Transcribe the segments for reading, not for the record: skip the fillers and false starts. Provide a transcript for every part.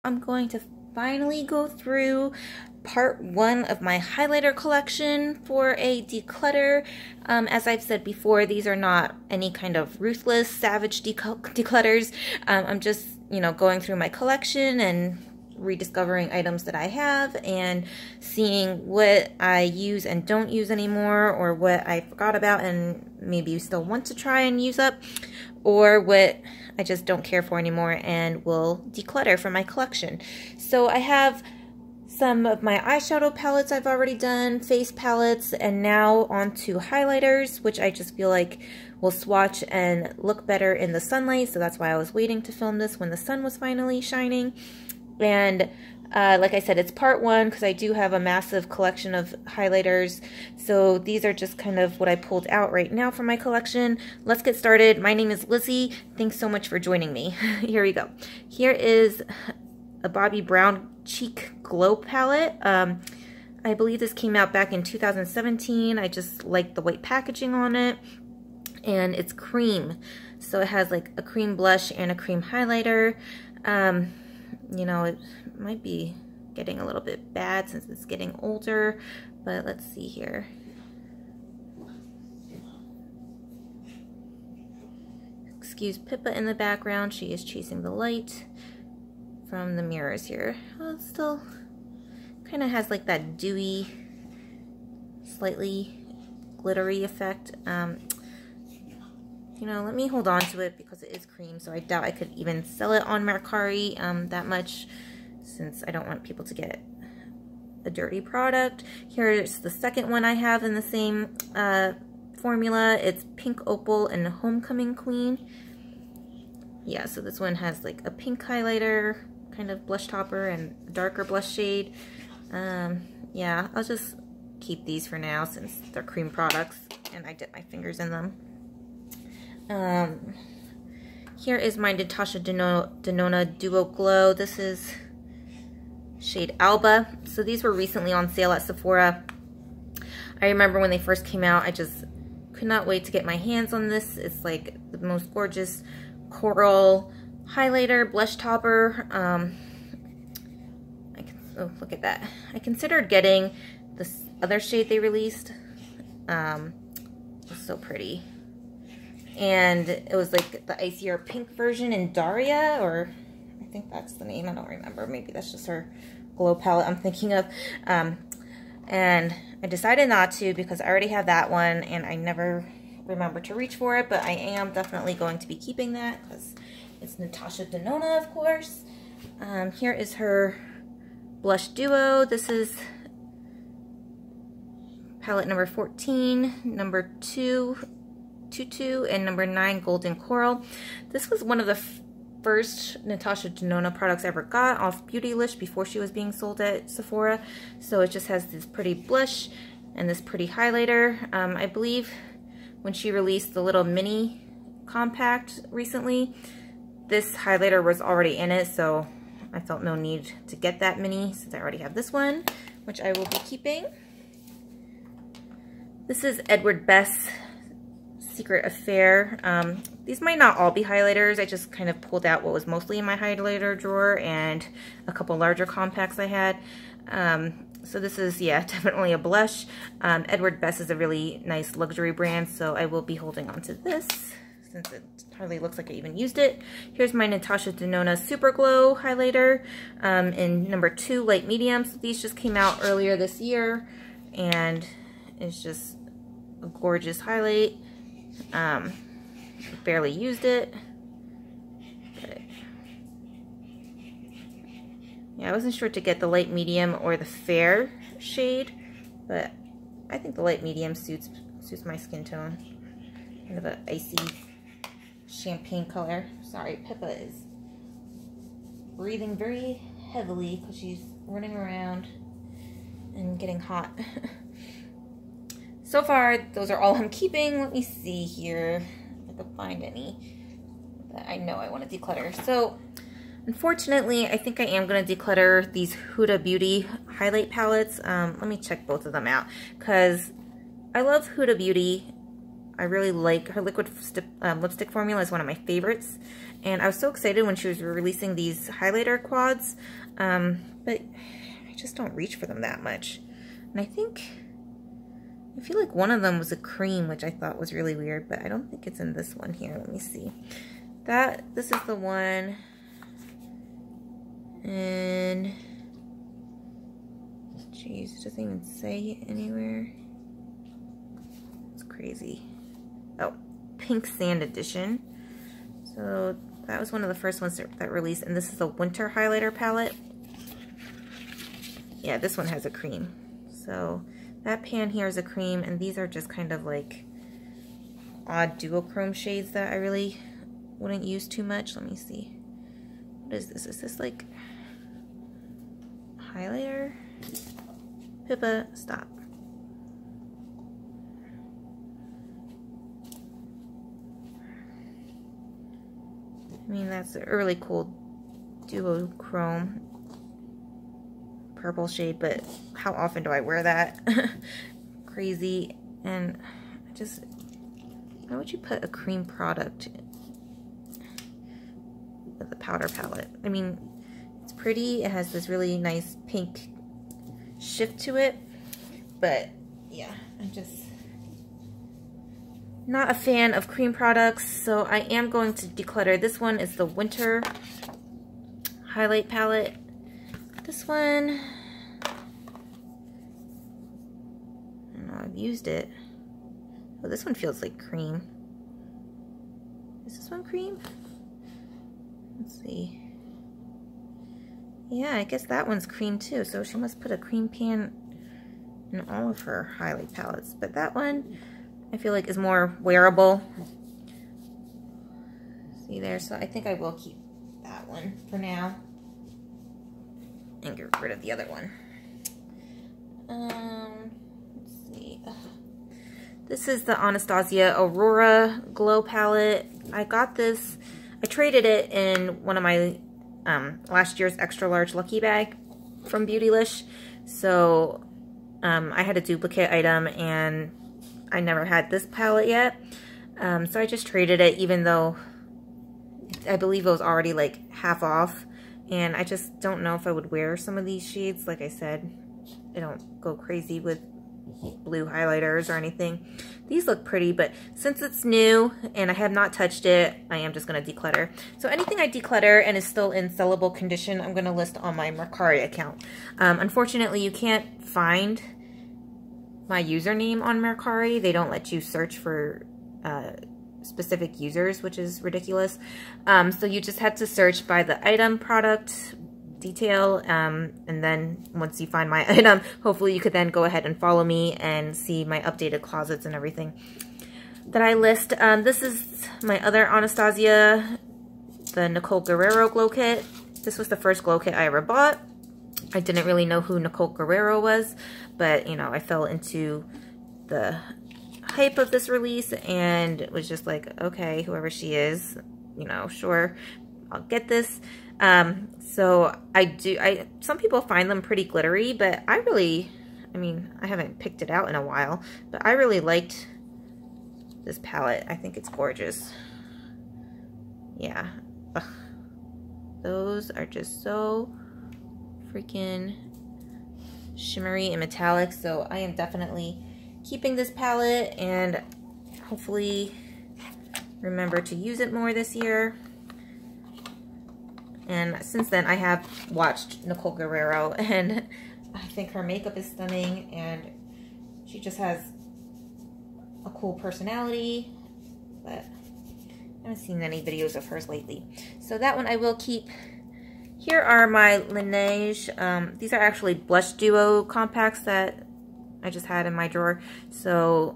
I'm going to finally go through part 1 of my highlighter collection for a declutter. As I've said before, these are not any kind of ruthless, savage declutters. I'm just, going through my collection and rediscovering items that I have and seeing what I use and don't use anymore, or what I forgot about and maybe you still want to try and use up, or what I just don't care for anymore and will declutter from my collection. So I have some of my eyeshadow palettes I've already done, face palettes, and now onto highlighters, which I just feel like will swatch and look better in the sunlight. So that's why I was waiting to film this when the sun was finally shining. And like I said, it's part 1 because I do have a massive collection of highlighters. So these are just kind of what I pulled out right now from my collection. Let's get started. My name is Lizzie. Thanks so much for joining me. Here we go. Here is a Bobbi Brown Cheek Glow palette. I believe this came out back in 2017. I just like the white packaging on it. And it's cream. So it has like a cream blush and a cream highlighter. It might be getting a little bit bad since it's getting older, but let's see here. Excuse Pippa in the background. She is chasing the light from the mirrors here. Oh, it still kind of has like that dewy, slightly glittery effect. Let me hold on to it because it is cream, so I doubt I could even sell it on Mercari that much, since I don't want people to get a dirty product. Here's the second one I have in the same formula. It's Pink Opal and Homecoming Queen. Yeah, so this one has like a pink highlighter, kind of blush topper, and a darker blush shade. Yeah, I'll just keep these for now since they're cream products and I dip my fingers in them. Here is my Natasha Denona Duo Glow. This is shade Alba. So these were recently on sale at Sephora. I remember when they first came out, I just could not wait to get my hands on this. It's like the most gorgeous coral highlighter, blush topper. Oh, look at that. I considered getting this other shade they released. It's so pretty. And it was like the icier pink version in Daria, or I think that's the name, I don't remember. Maybe that's just her glow palette I'm thinking of. And I decided not to because I already have that one and I never remember to reach for it, but I am definitely going to be keeping that because it's Natasha Denona, of course. Here is her blush duo. This is palette number 14, number 2, Tutu, and number 9, Golden Coral. This was one of the first Natasha Denona products I ever got off Beautylish before she was being sold at Sephora. So it just has this pretty blush and this pretty highlighter. I believe when she released the little mini compact recently, this highlighter was already in it, so I felt no need to get that mini since I already have this one, which I will be keeping. This is Edward Best Secret Affair. These might not all be highlighters. I just kind of pulled out what was mostly in my highlighter drawer and a couple larger compacts I had. So this is, yeah, definitely a blush. Edward Best is a really nice luxury brand, so I will be holding on to this since it hardly looks like I even used it. Here's my Natasha Denona Super Glow highlighter in number 2, light medium. So these just came out earlier this year and it's just a gorgeous highlight. Barely used it, but yeah, I wasn't sure to get the light medium or the fair shade, but I think the light medium suits my skin tone. Kind of an icy champagne color. Sorry, Pippa is breathing very heavily because she's running around and getting hot. So far, those are all I'm keeping. Let me see here if I can find any that I know I want to declutter. So, unfortunately, I think I am going to declutter these Huda Beauty highlight palettes. Let me check both of them out because I love Huda Beauty. I really like her liquid lipstick formula is one of my favorites. And I was so excited when she was releasing these highlighter quads, but I just don't reach for them that much. And I feel like one of them was a cream, which I thought was really weird, but I don't think it's in this one here. Let me see. This is the one. And geez, it doesn't even say anywhere. It's crazy. Oh, Pink Sand Edition. So that was one of the first ones that released, and this is a winter highlighter palette. Yeah, this one has a cream. So that pan here is a cream, and these are just kind of like odd duochrome shades that I really wouldn't use too much. Let me see. What is this? Is this like highlighter? Pippa, stop. I mean, that's a really cool duochrome purple shade, but how often do I wear that? Crazy. And why would you put a cream product with a powder palette? I mean, it's pretty. It has this really nice pink shift to it, but yeah, I'm just not a fan of cream products, so I am going to declutter. This one is the winter highlight palette. This one, I don't know, I've used it. Oh, this one feels like cream. Is this one cream? Let's see. Yeah, I guess that one's cream too, so she must put a cream pan in all of her highlight palettes. But that one, I feel like is more wearable. See there, so I think I will keep that one for now. And get rid of the other one. Let's see. This is the Anastasia Aurora Glow Palette. I got this, I traded it in one of my last year's extra large lucky bag from Beautylish. So I had a duplicate item and I never had this palette yet. So I just traded it, even though I believe it was already like half off. And I just don't know if I would wear some of these shades. Like I said, I don't go crazy with blue highlighters or anything. These look pretty, but since it's new and I have not touched it, I am just going to declutter. So anything I declutter and is still in sellable condition, I'm going to list on my Mercari account. Unfortunately, you can't find my username on Mercari. They don't let you search for specific users, which is ridiculous. So you just had to search by the item, product, detail, and then once you find my item, hopefully you could then go ahead and follow me and see my updated closets and everything that I list. This is my other Anastasia, the Nicole Guerrero glow kit. This was the first glow kit I ever bought. I didn't really know who Nicole Guerrero was, but you know, I fell into the hype of this release and it was just like, okay, whoever she is, you know, sure, I'll get this. So some people find them pretty glittery, but I mean, I haven't picked it out in a while, but I really liked this palette. I think it's gorgeous. Yeah. Ugh. Those are just so freaking shimmery and metallic, so I am definitely keeping this palette and hopefully remember to use it more this year. And since then I have watched Nicole Guerrero and I think her makeup is stunning and she just has a cool personality, but I haven't seen any videos of hers lately. So that one I will keep. Here are my Laneige. These are actually blush duo compacts that I just had in my drawer. So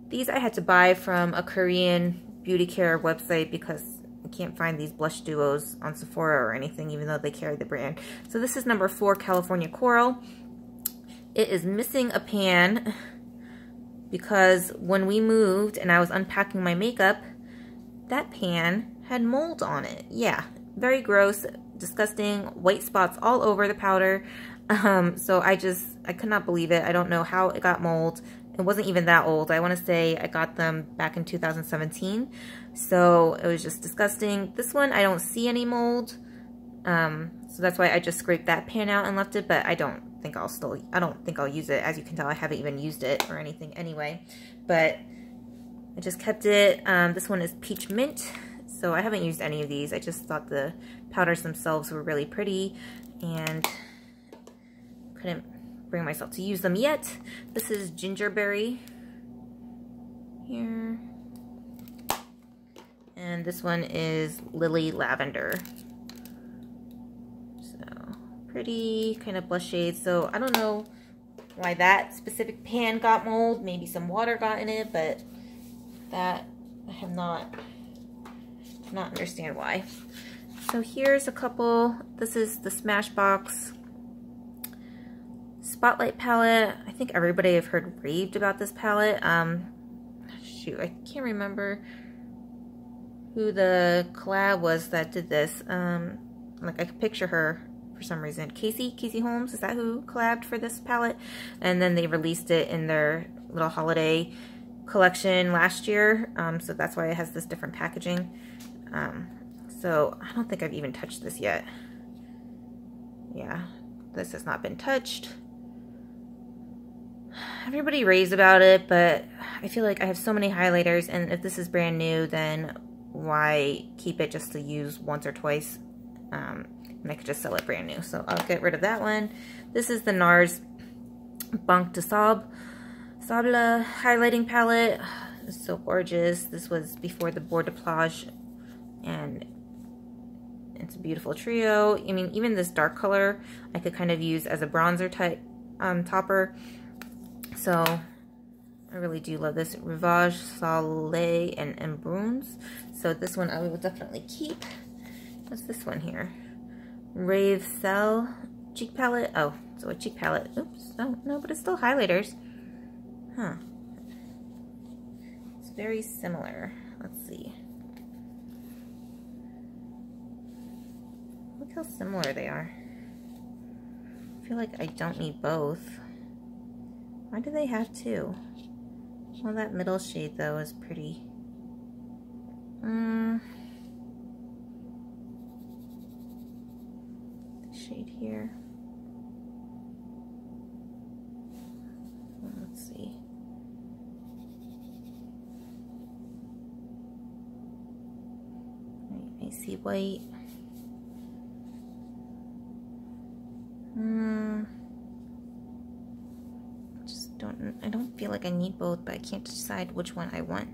these I had to buy from a Korean beauty care website because I can't find these blush duos on Sephora or anything, even though they carry the brand. So this is number 4, California Coral. It is missing a pan because when we moved and I was unpacking my makeup, that pan had mold on it. Yeah, very gross, disgusting, white spots all over the powder. So I could not believe it. I don't know how it got mold. it wasn't even that old. I want to say I got them back in 2017. So it was just disgusting. This one, I don't see any mold. So that's why I just scraped that pan out and left it, but I don't think I'll use it. As you can tell, I haven't even used it or anything anyway, but I just kept it. This one is peach mint. So I haven't used any of these. I just thought the powders themselves were really pretty and couldn't bring myself to use them yet. This is gingerberry here. And this one is lily lavender. So pretty kind of blush shade. So I don't know why that specific pan got mold. Maybe some water got in it, but that I have not understand why. So here's a couple. This is the Smashbox Spotlight palette. I think everybody have heard raved about this palette. Shoot, I can't remember who the collab was that did this. Like I could picture her for some reason. Casey Holmes, is that who collabed for this palette? And then they released it in their little holiday collection last year. So that's why it has this different packaging. So I don't think I've even touched this yet. Yeah, this has not been touched. Everybody raves about it, but I feel like I have so many highlighters, and if this is brand new, then why keep it just to use once or twice? And I could just sell it brand new. So I'll get rid of that one. This is the NARS Banque de Sable highlighting palette. It's so gorgeous. This was before the Bord de Plage, and it's a beautiful trio. I mean, even this dark color I could kind of use as a bronzer type topper. So I really do love this. Rivage, Soleil, and Bruns. So this one I will definitely keep. What's this one here? Rave Cell cheek palette. Oh, so a cheek palette. Oops. Oh, no, but it's still highlighters. Huh. It's very similar. Let's see. Look how similar they are. I feel like I don't need both. Why do they have two? Well, that middle shade, though, is pretty. The shade here. Let's see. Icy white. I don't feel like I need both, but I can't decide which one I want.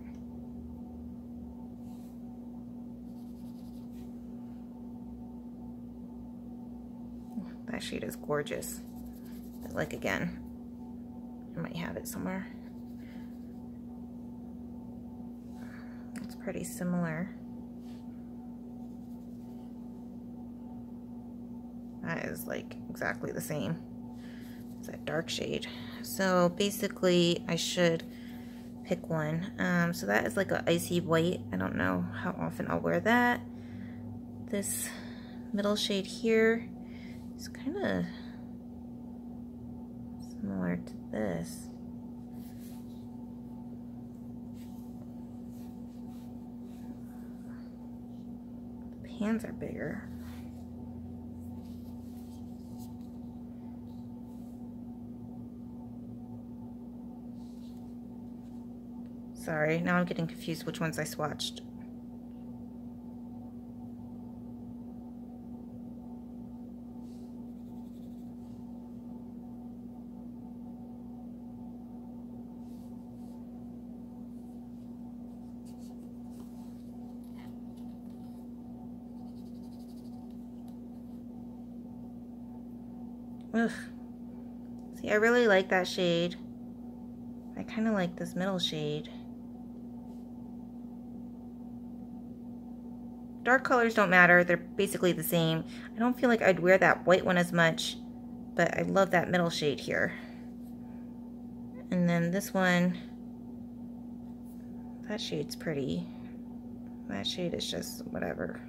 That shade is gorgeous. But like again, I might have it somewhere. It's pretty similar. That is like exactly the same. It's that dark shade. So basically I should pick one. So that is like an icy white. I don't know how often I'll wear that. This middle shade here is kind of similar to this. The pans are bigger. Sorry, now I'm getting confused which ones I swatched. Ugh. See, I really like that shade. I kind of like this middle shade. Dark colors don't matter. They're basically the same. I don't feel like I'd wear that white one as much, but I love that middle shade here. And then this one, that shade's pretty. That shade is just whatever.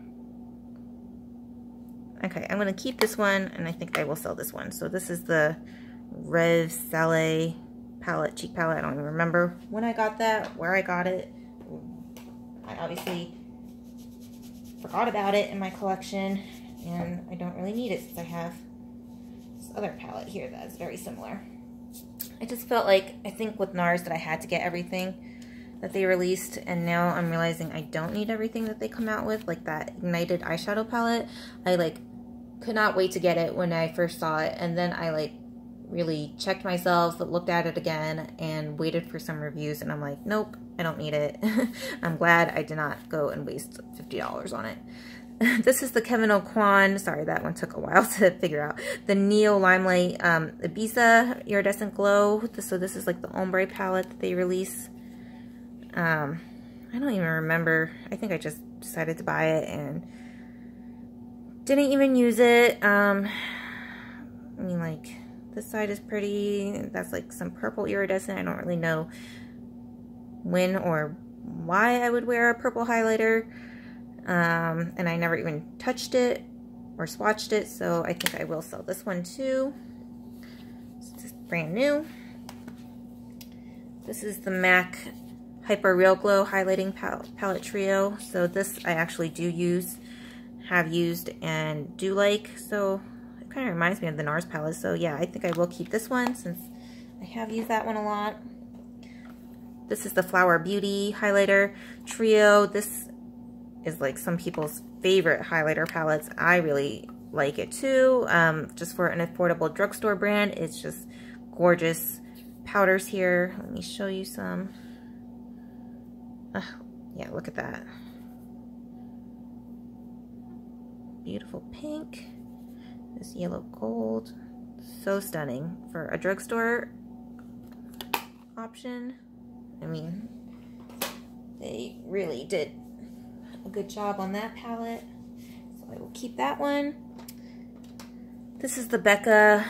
Okay, I'm going to keep this one, and I think I will sell this one. So this is the Reve Salé palette, cheek palette. I don't even remember when I got that, where I got it. I obviously forgot about it in my collection, and I don't really need it since I have this other palette here that is very similar. I just felt like, I think with NARS, that I had to get everything that they released, and now I'm realizing I don't need everything that they come out with. Like that Ignited eyeshadow palette, I like could not wait to get it when I first saw it, and then I like really checked myself, looked at it again, and waited for some reviews, and I'm like, nope, I don't need it. I'm glad I did not go and waste $50 on it. This is the Kevyn Aucoin, sorry, that one took a while to figure out, the Neo Limelight Ibiza Iridescent Glow. So this is like the ombre palette that they release. I don't even remember. I think I just decided to buy it and didn't even use it. I mean, like, this side is pretty. That's like some purple iridescent. I don't really know when or why I would wear a purple highlighter. And I never even touched it or swatched it, so I think I will sell this one too. This is brand new. This is the MAC Hyper Real Glow Highlighting Palette Trio. So this I actually do use, have used, and do like. So it kind of reminds me of the NARS palette. So yeah, I think I will keep this one since I have used that one a lot. This is the Flower Beauty Highlighter Trio. This is like some people's favorite highlighter palettes. I really like it too. Just for an affordable drugstore brand, it's just gorgeous powders here. Let me show you some. Yeah, look at that. Beautiful pink. This yellow gold. So stunning for a drugstore option. I mean, they really did a good job on that palette, so I will keep that one. This is the Becca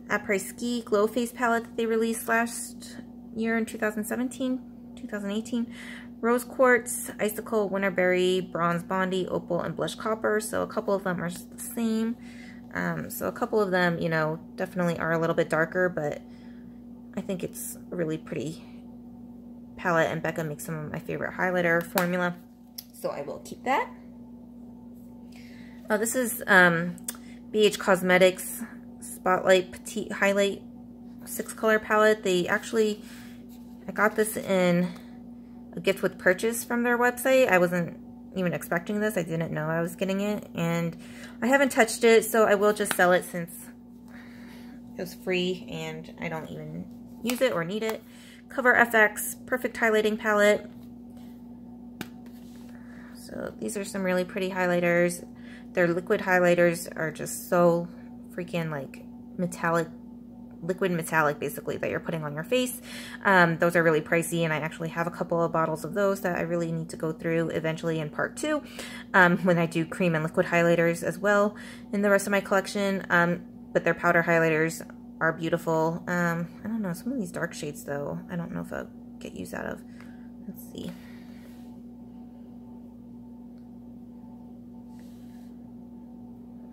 Après-Ski Glow Face palette that they released last year in 2018. Rose Quartz, Icicle, Winterberry, Bronze Bondi, Opal, and Blush Copper. So a couple of them are the same. So a couple of them, you know, definitely are a little bit darker, but I think it's a really pretty palette, and Becca makes some of my favorite highlighter formula. So I will keep that. Oh, this is BH Cosmetics Spotlight Petite Highlight 6-color palette. They actually, I got this in a gift with purchase from their website. I wasn't even expecting this. I didn't know I was getting it, and I haven't touched it, so I will just sell it since it was free and I don't even use it or need it. Cover FX Perfect Highlighting Palette. So these are some really pretty highlighters. Their liquid highlighters are just so freaking like metallic, liquid metallic basically, that you're putting on your face. Those are really pricey, and I actually have a couple of bottles of those that I really need to go through eventually in part 2 when I do cream and liquid highlighters as well in the rest of my collection. But their powder highlighters are beautiful. I don't know, some of these dark shades though, I don't know if I'll get use out of. Let's see.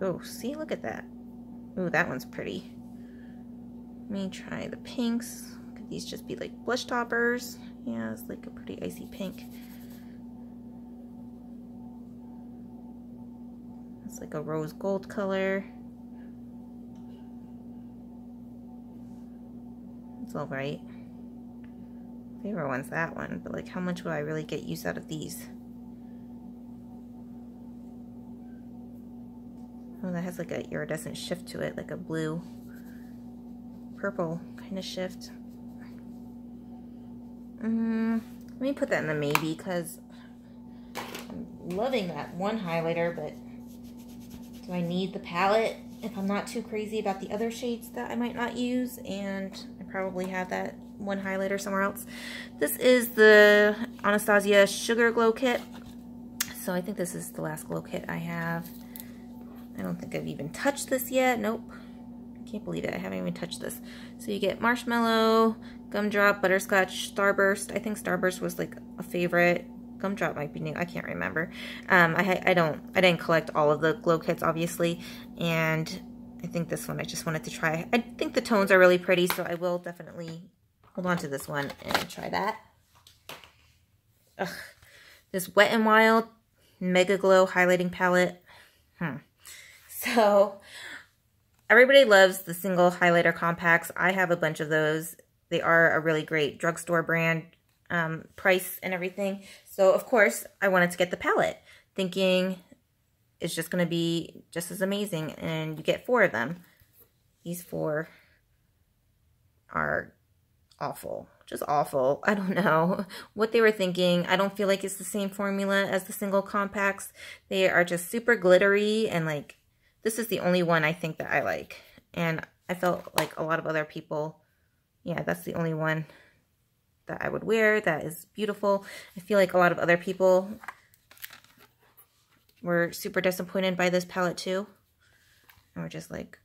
Oh, see, look at that. Ooh, that one's pretty. Let me try the pinks. Could these just be like blush toppers? Yeah, it's like a pretty icy pink. It's like a rose gold color. It's all right. Favorite one's that one, but like how much will I really get use out of these? Oh, that has like a iridescent shift to it, like a blue purple kind of shift. Let me put that in the maybe, because I'm loving that one highlighter, but do I need the palette if I'm not too crazy about the other shades that I might not use? And I probably have that one highlighter somewhere else. This is the Anastasia Sugar Glow Kit. So I think this is the last glow kit I have. I don't think I've even touched this yet. Nope. I can't believe it. I haven't even touched this. So you get marshmallow, gumdrop, butterscotch, starburst. I think starburst was like a favorite. Gumdrop might be new. I can't remember. I didn't collect all of the glow kits, obviously. And I think this one I just wanted to try. I think the tones are really pretty, so I will definitely hold on to this one and try that. Ugh. This Wet n Wild Mega Glow Highlighting Palette. So, everybody loves the single highlighter compacts. I have a bunch of those. They are a really great drugstore brand price and everything. So, of course, I wanted to get the palette, thinking it's just going to be just as amazing. And you get 4 of them. These 4 are awful. Just awful. I don't know what they were thinking. I don't feel like it's the same formula as the single compacts. They are just super glittery, and like, this is the only one I think that I like. And I felt like a lot of other people, yeah, that's the only one that I would wear that is beautiful. I feel like a lot of other people were super disappointed by this palette too. And we're just like,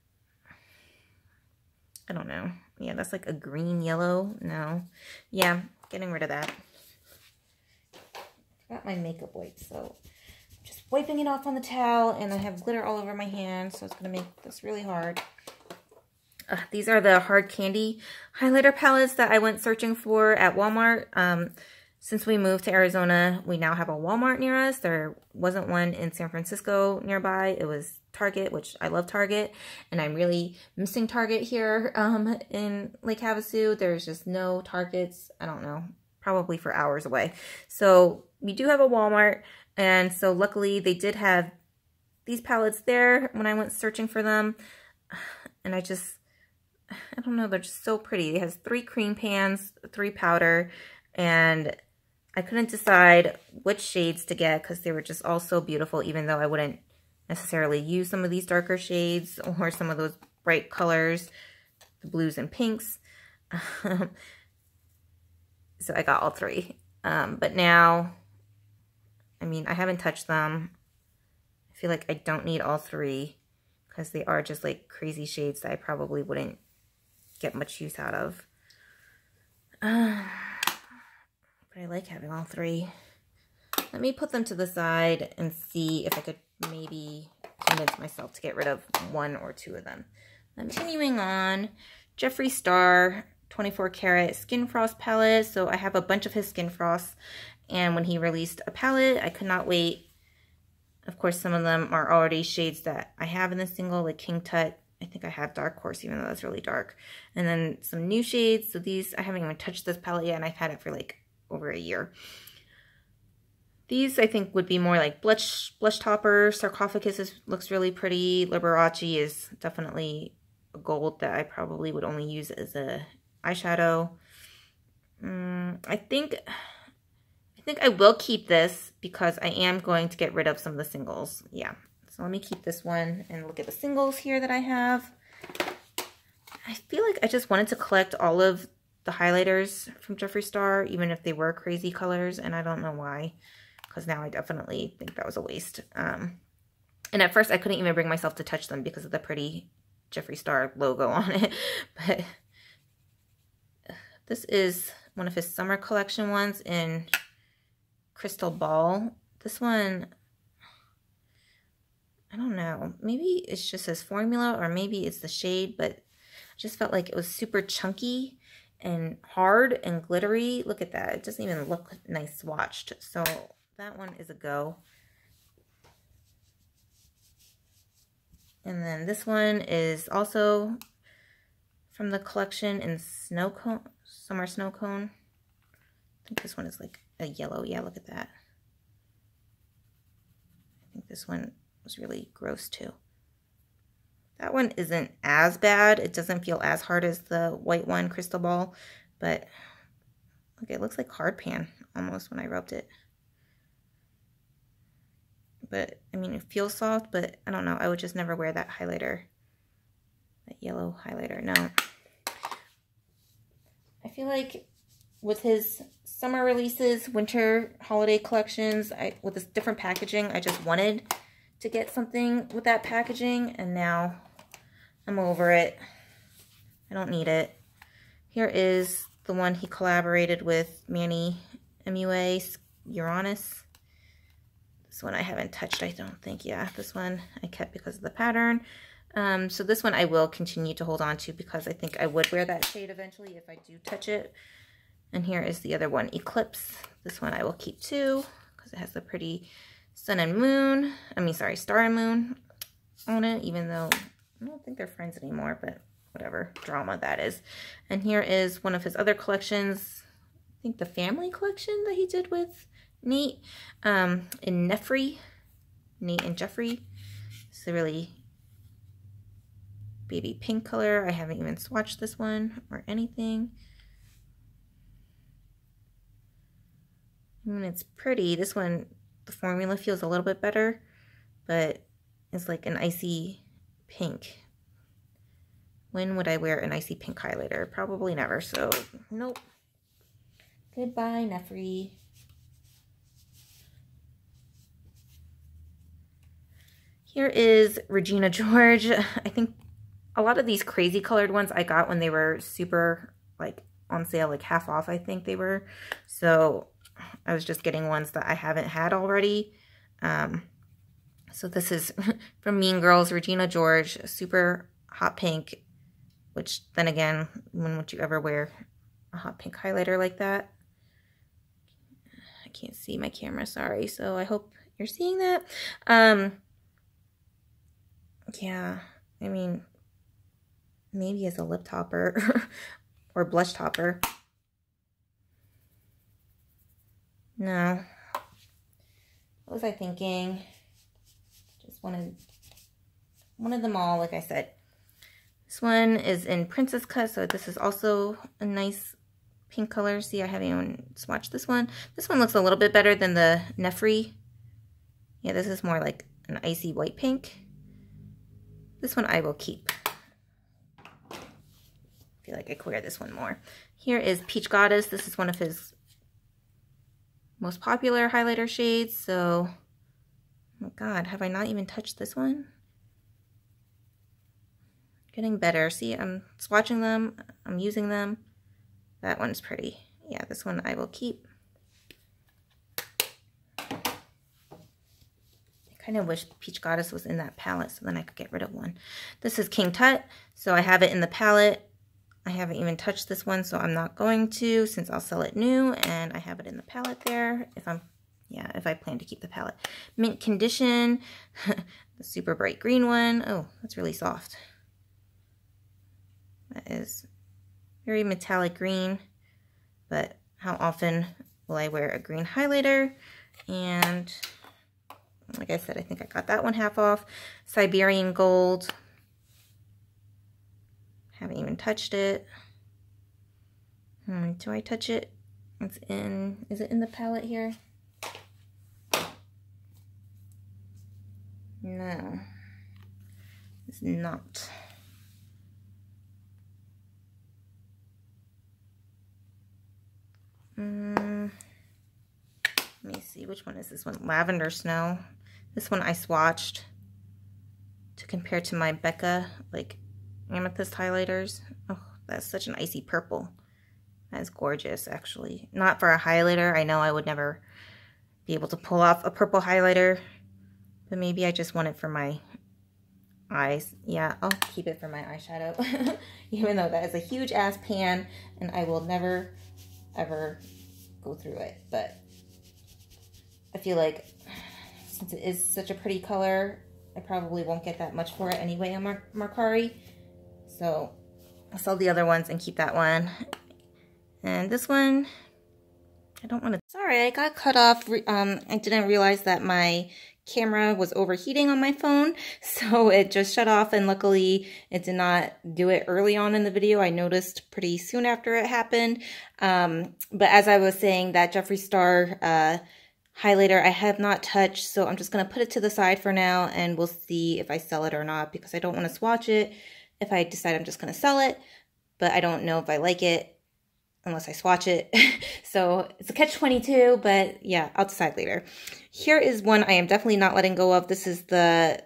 I don't know. Yeah, that's like a green yellow. No. Yeah, getting rid of that. Forgot my makeup wipes, so just wiping it off on the towel, and I have glitter all over my hand, so it's going to make this really hard. These are the hard candy highlighter palettes that I went searching for at Walmart. Since we moved to Arizona, we now have a Walmart near us. There wasn't one in San Francisco nearby. It was Target, which I love Target, and I'm really missing Target here in Lake Havasu. There's just no Targets, I don't know, probably for hours away. So we do have a Walmart, and so luckily they did have these palettes there when I went searching for them. And I don't know, they're just so pretty. It has 3 cream pans, 3 powder, and I couldn't decide which shades to get because they were just all so beautiful, even though I wouldn't necessarily use some of these darker shades or some of those bright colors, the blues and pinks. So I got all 3. But now, I mean, I haven't touched them. I feel like I don't need all 3 because they are just like crazy shades that I probably wouldn't get much use out of. But I like having all 3. Let me put them to the side and see if I could maybe convince myself to get rid of 1 or 2 of them. Continuing on, Jeffree Star 24 karat Skin Frost palette. So I have a bunch of his Skin Frosts, and when he released a palette, I could not wait. Of course, some of them are already shades that I have in the single, like King Tut. I think I have Dark Horse, even though that's really dark. And then some new shades. So these, I haven't even touched this palette yet, and I've had it for like over a year. These, I think, would be more like blush topper. Sarcophagus looks really pretty. Liberace is definitely a gold that I probably would only use as a eyeshadow. I think I will keep this because I am going to get rid of some of the singles. Yeah. So let me keep this one and look at the singles here that I have. I feel like I just wanted to collect all of the highlighters from Jeffree Star, even if they were crazy colors, and I don't know why, because now I definitely think that was a waste. And at first I couldn't even bring myself to touch them because of the pretty Jeffree Star logo on it. But this is one of his summer collection ones in Crystal Ball. This one, I don't know, maybe it's just his formula or maybe it's the shade, but I just felt like it was super chunky and hard and glittery. Look at that. It doesn't even look nice swatched. So that one is a go. And then this one is also from the collection in Snow Cone, Summer Snow Cone. I think this one is like a yellow. Yeah, look at that. I think this one was really gross too. That one isn't as bad. It doesn't feel as hard as the white one, Crystal Ball. But look, it looks like hard pan almost when I rubbed it. But, I mean, it feels soft, but I don't know. I would just never wear that highlighter. That yellow highlighter. No. I feel like with his summer releases, winter holiday collections, with this different packaging, I just wanted to get something with that packaging, and now I'm over it. I don't need it. Here is the one he collaborated with Manny MUA, Uranus. This one I haven't touched, I don't think. Yeah, this one I kept because of the pattern. So this one I will continue to hold on to because I think I would wear that shade eventually if I do touch it. And here is the other one, Eclipse. This one I will keep too because it has the pretty sun and moon. Star and moon on it, even though I don't think they're friends anymore, but whatever drama that is. And here is one of his other collections. I think the family collection that he did with Nate in Jeffree. Nate and Jeffree. It's a really baby pink color. I haven't even swatched this one or anything. I mean, it's pretty. This one, the formula feels a little bit better, but it's like an icy pink. When would I wear an icy pink highlighter? Probably never, so nope. Goodbye, Jeffree. Here is Regina George. I think a lot of these crazy colored ones I got when they were super like on sale, like half off I think they were. So I was just getting ones that I haven't had already. So this is from Mean Girls, Regina George, super hot pink, which then again, when would you ever wear a hot pink highlighter like that? I can't see my camera, sorry. So I hope you're seeing that. Yeah, I mean, maybe as a lip topper or blush topper. No. What was I thinking? Just wanted them all, like I said. This one is in Princess Cut, so this is also a nice pink color. See, I haven't even swatched this one. This one looks a little bit better than the Jeffree. Yeah, this is more like an icy white pink. This one I will keep. I feel like I could wear this one more. Here is Peach Goddess. This is one of his most popular highlighter shades. So, oh my God, have I not even touched this one? Getting better. See, I'm swatching them. I'm using them. That one's pretty. Yeah, this one I will keep. I kind of wish Peach Goddess was in that palette so then I could get rid of one. This is King Tut, so I have it in the palette. I haven't even touched this one, so I'm not going to since I'll sell it new, and I have it in the palette there if I plan to keep the palette. Mint Condition, the super bright green one. Oh, that's really soft. That is very metallic green, but how often will I wear a green highlighter? And like I said, I think I got that one half off. Siberian Gold. Haven't even touched it. Do I touch it? It's in, is it in the palette here? No, it's not. Let me see, which one is this one? Lavender Snow. This one I swatched to compare to my Becca, like, amethyst highlighters. Oh, that's such an icy purple. That is gorgeous, actually. Not for a highlighter. I know I would never be able to pull off a purple highlighter, but maybe I just want it for my eyes. Yeah, I'll keep it for my eyeshadow, even though that is a huge ass pan, and I will never, ever go through it. But I feel like since it is such a pretty color, I probably won't get that much for it anyway on Mercari. So I'll sell the other ones and keep that one. And this one, I don't want to... Sorry, I got cut off. I didn't realize that my camera was overheating on my phone, so it just shut off, and luckily it did not do it early on in the video. I noticed pretty soon after it happened. But as I was saying, that Jeffree Star highlighter I have not touched, so I'm just going to put it to the side for now, and we'll see if I sell it or not, because I don't want to swatch it if I decide I'm just going to sell it, but I don't know if I like it unless I swatch it. So it's a catch-22, but yeah, I'll decide later. Here is one I am definitely not letting go of. This is the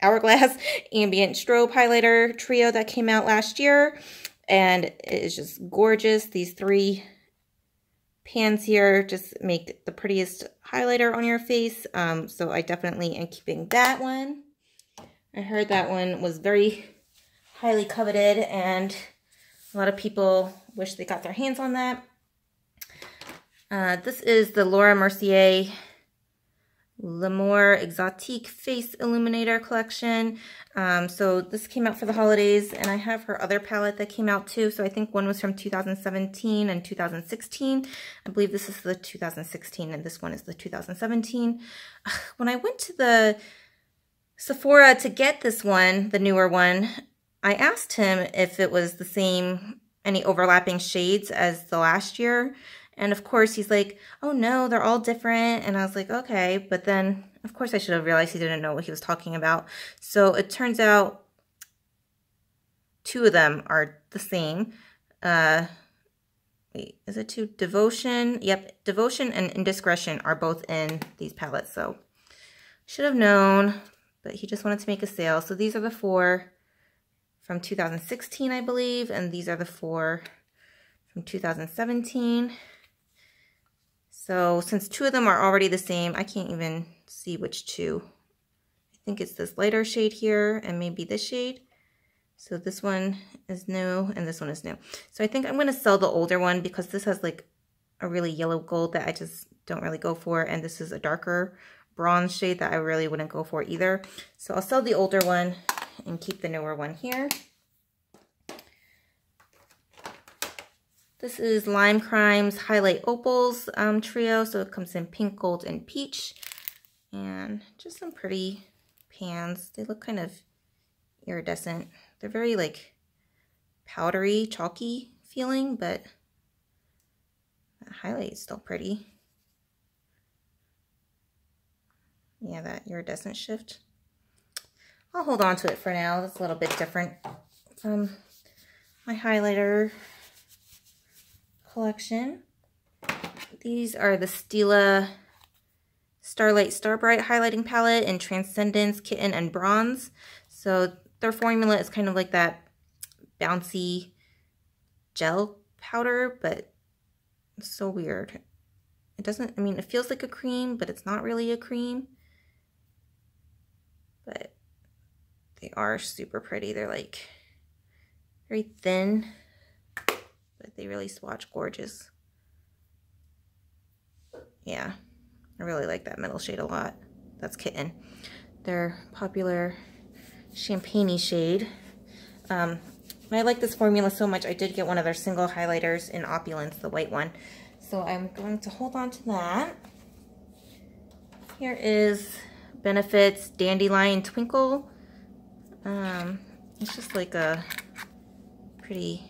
Hourglass Ambient Strobe Highlighter Trio that came out last year, and it is just gorgeous. These three pans here just make the prettiest highlighter on your face, so I definitely am keeping that one. I heard that one was very highly coveted and a lot of people wish they got their hands on that. This is the Laura Mercier L'Amour Exotique Face Illuminator collection. So this came out for the holidays, and I have her other palette that came out too. So I think one was from 2017 and 2016. I believe this is the 2016 and this one is the 2017. When I went to the Sephora to get this one, the newer one, I asked him if it was the same, any overlapping shades as the last year. And of course he's like, oh no, they're all different. And I was like, okay. But then of course I should have realized he didn't know what he was talking about. So it turns out 2 of them are the same. Wait, is it 2? Devotion. Yep. Devotion and Indiscretion are both in these palettes. So should have known, but he just wanted to make a sale. So these are the 4 from 2016, I believe. And these are the 4 from 2017. So since 2 of them are already the same, I can't even see which 2. I think it's this lighter shade here and maybe this shade. So this one is new and this one is new. So I think I'm going to sell the older one because this has like a really yellow gold that I just don't really go for. And this is a darker bronze shade that I really wouldn't go for either. So I'll sell the older one and keep the newer one here. This is Lime Crime's Highlight Opals trio. So it comes in pink, gold, and peach. And just some pretty pans. They look kind of iridescent. They're very like powdery, chalky feeling, but that highlight is still pretty. Yeah, that iridescent shift. I'll hold on to it for now. That's a little bit different from my highlighter collection. These are the Stila Starlight Starbright highlighting palette in Transcendence, Kitten, and Bronze. So their formula is kind of like that bouncy gel powder, but it's so weird. It doesn't, I mean, it feels like a cream, but it's not really a cream. But they are super pretty. They're like very thin, but they really swatch gorgeous. Yeah, I really like that middle shade a lot. That's Kitten. Their popular champagne-y shade. I like this formula so much, I did get one of their single highlighters in Opulence, the white one. So I'm going to hold on to that. Here is Benefit's Dandelion Twinkle. It's just like a pretty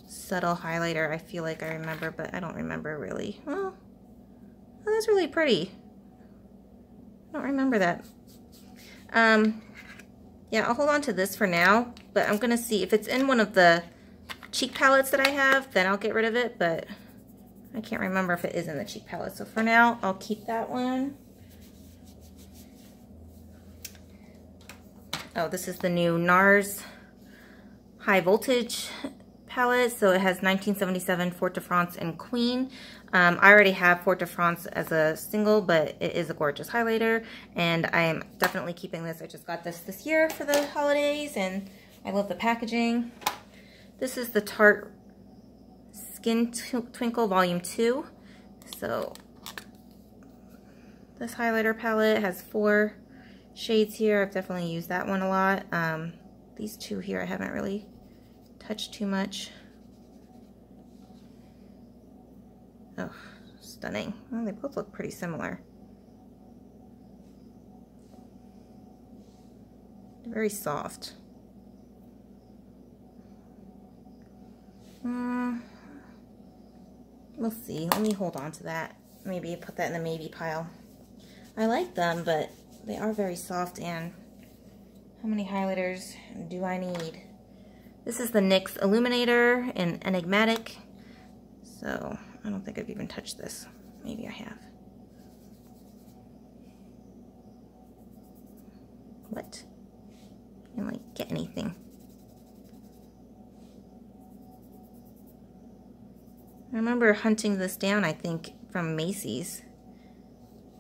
subtle highlighter, I feel like I remember, but I don't remember really. Oh, that's really pretty. I don't remember that. Yeah, I'll hold on to this for now, but I'm gonna see if it's in one of the cheek palettes that I have, then I'll get rid of it, but I can't remember if it is in the cheek palette. So for now, I'll keep that one. Oh, this is the new NARS High Voltage palette. So it has 1977, Fort de France, and Queen. I already have Fort de France as a single, but it is a gorgeous highlighter, and I am definitely keeping this. I just got this year for the holidays, and I love the packaging. This is the Tarte Skin Twinkle Volume 2. So this highlighter palette has 4 shades here. I've definitely used that one a lot. These 2 here I haven't really touched too much. Oh, stunning. Well, they both look pretty similar. They're very soft. We'll see. Let me hold on to that. Maybe put that in the maybe pile. I like them, but they are very soft, and how many highlighters do I need? This is the NYX Illuminator in Enigmatic. So I don't think I've even touched this. Maybe I have. What? I can't like get anything. I remember hunting this down, I think, from Macy's.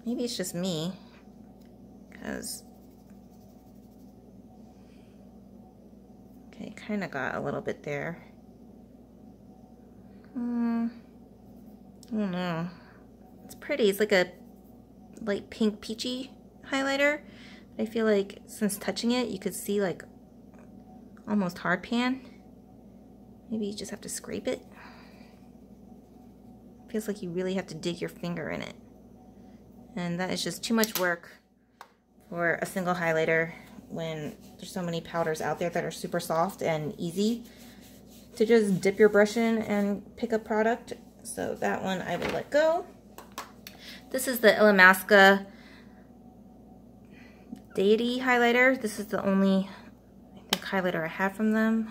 Maybe it's just me, because kind of got a little bit there. I don't know. It's pretty. It's like a light pink peachy highlighter. I feel like since touching it, you could see like almost hard pan. Maybe you just have to scrape it. Feels like you really have to dig your finger in it. And that is just too much work for a single highlighter when there's so many powders out there that are super soft and easy to just dip your brush in and pick up product. So that one I will let go. This is the Illamasqua Deity highlighter. This is the only, I think, highlighter I have from them,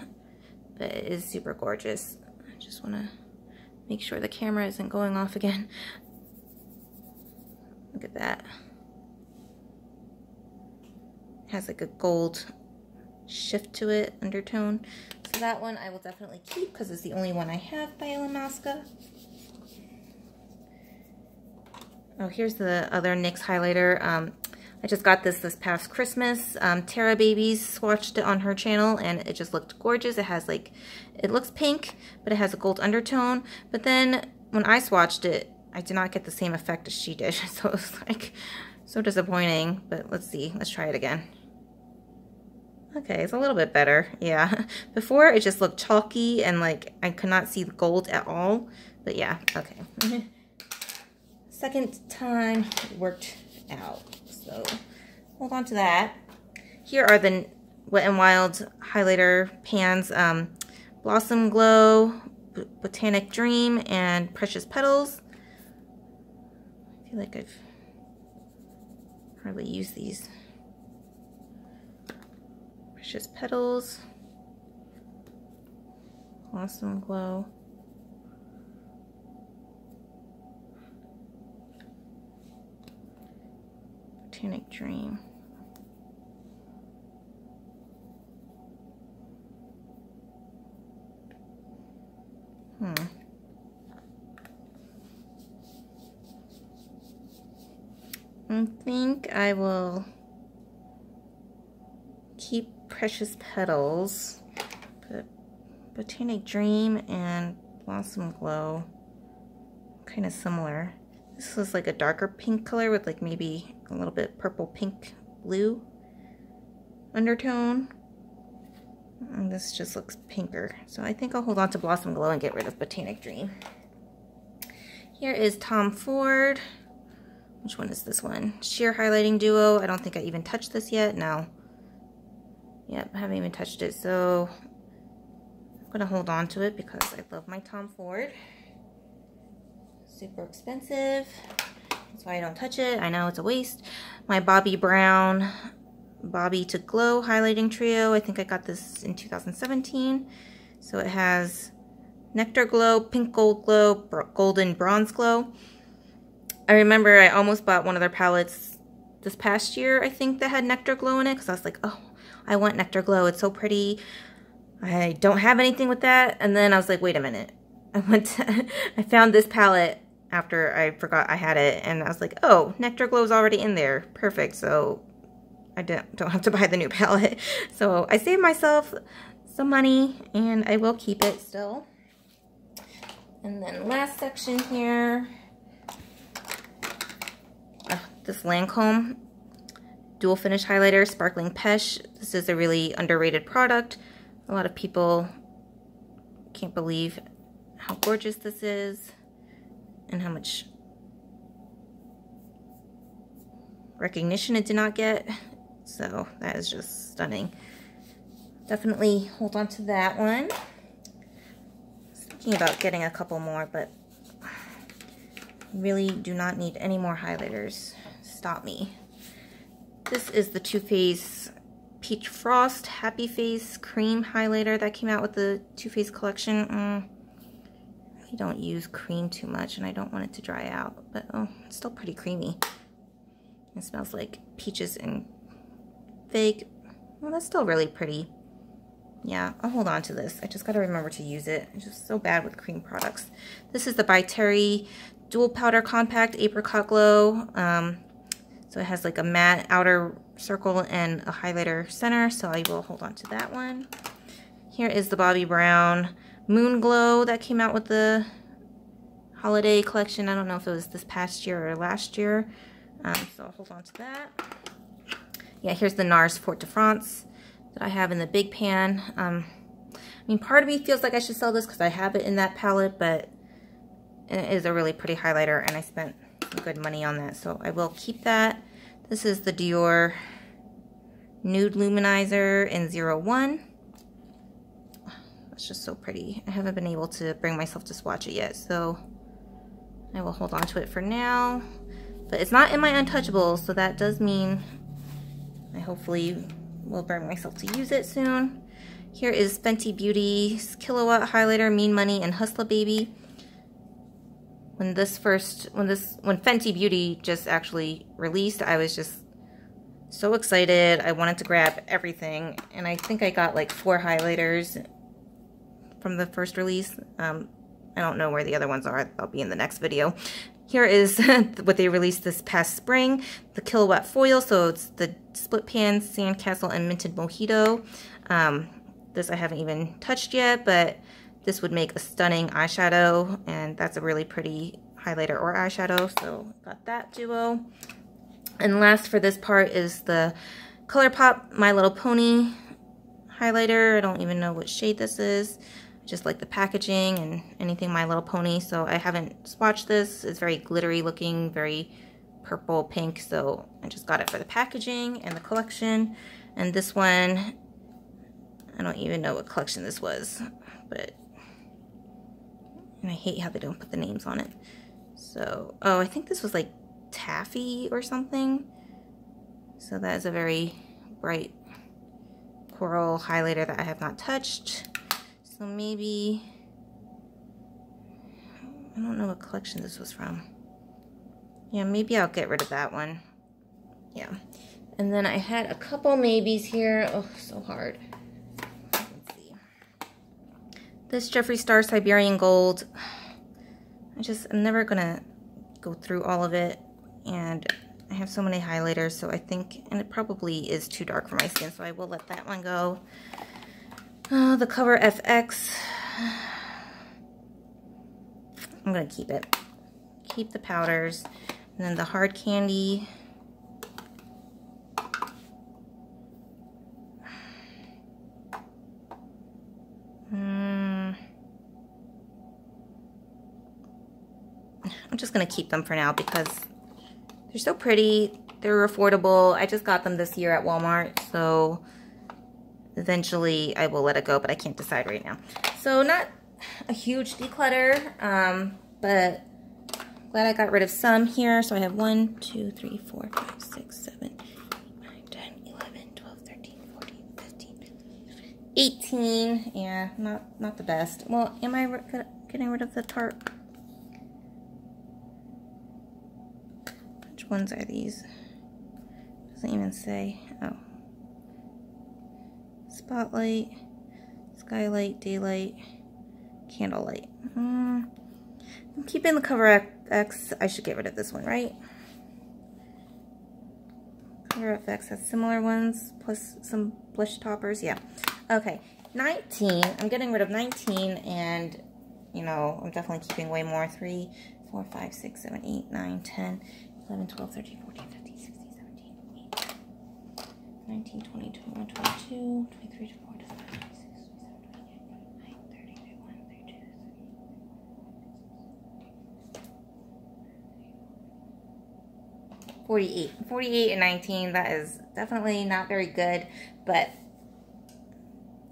but it is super gorgeous. I just want to make sure the camera isn't going off again. Look at that. It has like a gold shift to it, undertone. So that one I will definitely keep because it's the only one I have by Illamasqua. Oh, here's the other NYX highlighter. I just got this past Christmas. Tara Babies swatched it on her channel and it just looked gorgeous. It has like, it looks pink, but it has a gold undertone. But then when I swatched it, I did not get the same effect as she did. So it was like so disappointing, but let's see. Let's try it again. Okay, it's a little bit better. Yeah, before it just looked chalky and like I could not see the gold at all. But yeah, okay. Second time it worked out. So hold on to that. Here are the Wet n Wild highlighter pans. Blossom Glow, Botanic Dream, and Precious Petals. I feel like I've hardly used these. Precious Petals, Blossom Glow, Botanic Dream. I think I will keep Precious Petals, but Botanic Dream and Blossom Glow kind of similar. This was like a darker pink color with like maybe a little bit purple, pink, blue undertone. And this just looks pinker. So I think I'll hold on to Blossom Glow and get rid of Botanic Dream. Here is Tom Ford. Which one is this one? Sheer Highlighting Duo. I don't think I even touched this yet. No. Yep, I haven't even touched it. So I'm going to hold on to it because I love my Tom Ford. Super expensive. That's why I don't touch it. I know it's a waste. My Bobbi Brown Bobbi to Glow Highlighting Trio. I think I got this in 2017. So it has Nectar Glow, Pink Gold Glow, Golden Bronze Glow. I remember I almost bought one of their palettes this past year, I think, that had Nectar Glow in it, because I was like, oh, I want Nectar Glow. It's so pretty. I don't have anything with that. And then I was like, wait a minute. I found this palette after I forgot I had it, and I was like, oh, Nectar Glow is already in there. Perfect. So I don't have to buy the new palette. So I saved myself some money, and I will keep it still. And then last section here. This Lancome Dual Finish Highlighter, Sparkling Pesh. This is a really underrated product. A lot of people can't believe how gorgeous this is and how much recognition it did not get. So that is just stunning. Definitely hold on to that one. I was thinking about getting a couple more, but really do not need any more highlighters. Stop me. This is the Too Faced Peach Frost Happy Face Cream Highlighter that came out with the Too Faced collection. I really don't use cream too much, and I don't want it to dry out, but oh, it's still pretty creamy. It smells like peaches and fig. Well, that's still really pretty. Yeah, I'll hold on to this. I just gotta remember to use it. I'm just so bad with cream products. This is the By Terry Dual Powder Compact Apricot Glow. So it has like a matte outer circle and a highlighter center, so I will hold on to that one. Here is the Bobbi Brown Moon Glow that came out with the holiday collection. I don't know if it was this past year or last year. So I'll hold on to that. Yeah, here's the NARS Fort de France that I have in the big pan. I mean, part of me feels like I should sell this because I have it in that palette, but it is a really pretty highlighter and I spent some good money on that, so I will keep that. This is the Dior Nude Luminizer in 01. It's just so pretty. I haven't been able to bring myself to swatch it yet, so I will hold on to it for now. But it's not in my untouchables, so that does mean I hopefully will bring myself to use it soon. Here is Fenty Beauty's Kilowatt Highlighter, Mean Money, and Hustla Baby. When Fenty Beauty just actually released, I was just so excited. I wanted to grab everything, and I think I got like 4 highlighters from the first release. I don't know where the other ones are. They'll be in the next video. Here is what they released this past spring, the Kilowatt Foil. So it's the Split Pan, Sandcastle, and Minted Mojito. This I haven't even touched yet, but this would make a stunning eyeshadow, and that's a really pretty highlighter or eyeshadow, so got that duo. And last for this part is the ColourPop My Little Pony highlighter. I don't even know what shade this is. Just like the packaging and anything My Little Pony, so I haven't swatched this. It's very glittery looking, very purple pink, so I just got it for the packaging and the collection. And this one, I don't even know what collection this was, but and I hate how they don't put the names on it. So, oh, I think this was like taffy or something. So that is a very bright coral highlighter that I have not touched. So maybe, I don't know what collection this was from. Yeah, maybe I'll get rid of that one. Yeah. And then I had a couple maybes here. Oh, so hard. This Jeffree Star Siberian Gold, I'm never gonna go through all of it, and I have so many highlighters, so I think, and it probably is too dark for my skin, so I will let that one go. The Cover FX, I'm gonna keep it. Keep the powders, and then the Hard Candy. I'm just going to keep them for now because they're so pretty. They're affordable. I just got them this year at Walmart, so eventually I will let it go, but I can't decide right now. So not a huge declutter, but glad I got rid of some here. So I have 1, 2, 3, 4, 5, 6, 7, 8, 9, 10, 11, 12, 13, 14, 15, 18. Yeah, not the best. Well, am I getting rid of the Tarte? Which ones are these? Doesn't even say. Oh. Spotlight, Skylight, Daylight, Candlelight. I'm keeping the Cover FX. I should get rid of this one, right? Cover FX has similar ones, plus some blush toppers. Yeah. Okay. 19. I'm getting rid of 19, and, you know, I'm definitely keeping way more. 3, 4, 5, 6, 7, 8, 9, 10, 11, 12, 13, 14, 15, 16, 17, 18, 19, 20, 21, 22, 23, 24, 25, 26, 27, 28, 29, 30, 31, 32, 48. 48 and 19, that is definitely not very good, but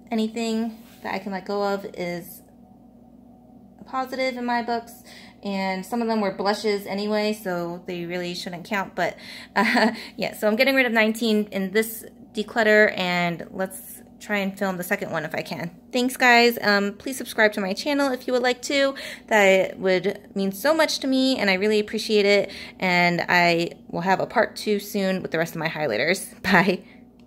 anything that I can let go of is a positive in my books. And some of them were blushes anyway, so they really shouldn't count. But yeah, so I'm getting rid of 19 in this declutter, and let's try and film the second one if I can. Thanks, guys. Please subscribe to my channel if you would like to. That would mean so much to me, and I really appreciate it. And I will have a part 2 soon with the rest of my highlighters. Bye.